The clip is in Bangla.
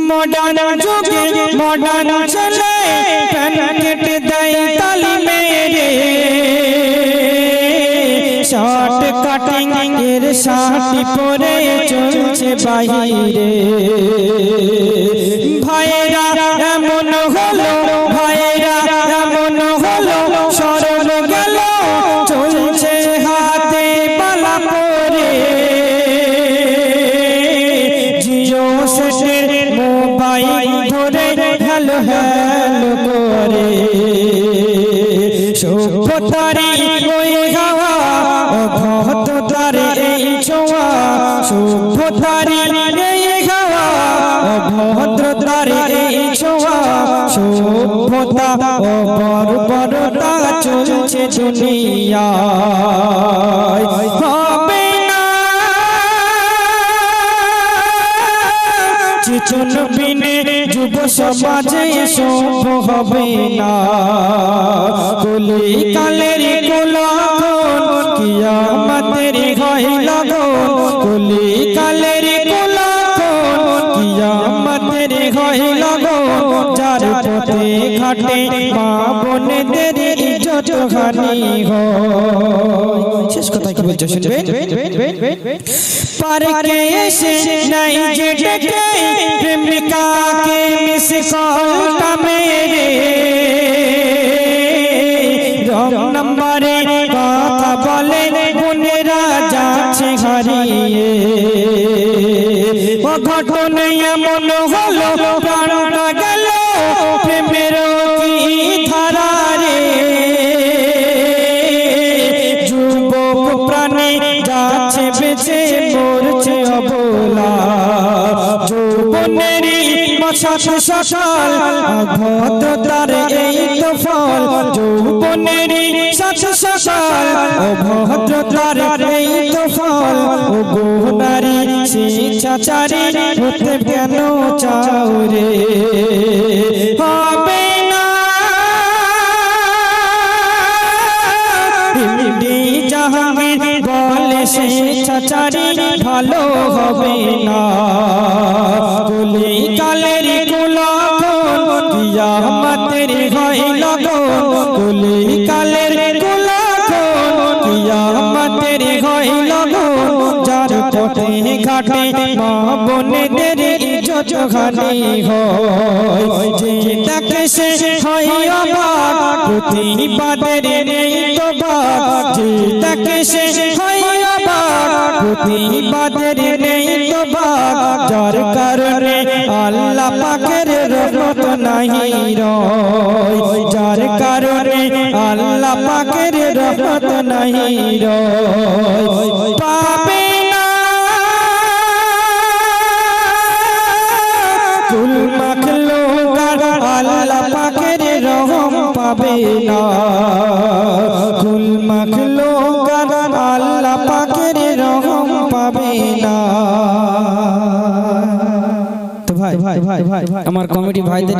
মডার্ন যুগে মডার্ন ছেলে প্যান্ট কেটে দেয় তালি মেরে শর্ট কাটিং এর শাড়ি পরে চলছে বাইরে ভাইরা এমন হলো ভাইরা এমন হলো শরণ গেল চলছে হাতে বালা পরে জিও সেটের মোবাইল ধরে হ্যালো হ্যালো করে সভ্যতারি ওই হাওয়া অভদ্রতারি এই ছোঁয়া সভ্যতারি এই হাওয়া অভদ্রতারি এই ছোঁয়া সভ্যতা ও বর্বরতা চলছে দুনিয়ায় হবে না চেতন বিনে যুব সমাজে সভ্য হবে না কলিকালের কোলাহল কিয়ামতের হয় লগন কলিকালের কোলাহল কিয়ামতের হয় লগন যার পথে ঘাটে মা বোনেদের ইজ্জত হানি হয় শেষ কথা কি বলছো শুনবেন পার্কে এসে নাই যে ডেকে প্রেমিকাকে মিস কলটা মেরে রং নম্বরে কথা বলে বোনেরা যাচ্ছে হারিয়ে অঘটনে এমন হলো প্রাণটা গেল প্রেমের কি ধারা রে যুবক প্রাণে যাচ্ছে বেঁচে মরছে অবলা যৌবনেরই মশাত সকাল অভদ্রতার এই তো ফল যৌবনেরই সাত সকাল অভদ্রতার এই তো ফল ও গোনারি শিক্ষাচারী হতে কেন চাও রে হবে না জাহাঙ্গীর বলে শিক্ষাচারী ভালো হবে না কলিকালের কোলাহল কিয়ামতের হয় লগন কলিকালের কোলাহল কিয়ামতের হয় লগন যার পথে ঘাটে মা বোনেদের ইজ্জত হানি হয় যে তাকে সে হয় অবাক প্রতিবাদের নেই তো বাক যে তাকে সে হয় অবাক প্রতিবাদের নেই তো বাক যার কারণে আল্লাহ পাকের রহমত নাহি রয় যার কারণে আল্লাহ পাকের রহমত নাহি রয় পাবে না কুল মাখলুক আল্লাহ পাকের রহম পাবে না কুল মাখলুক আল্লাহ পাকের রহম পাবে না তো ভাই আমার কমিটি ভাইদের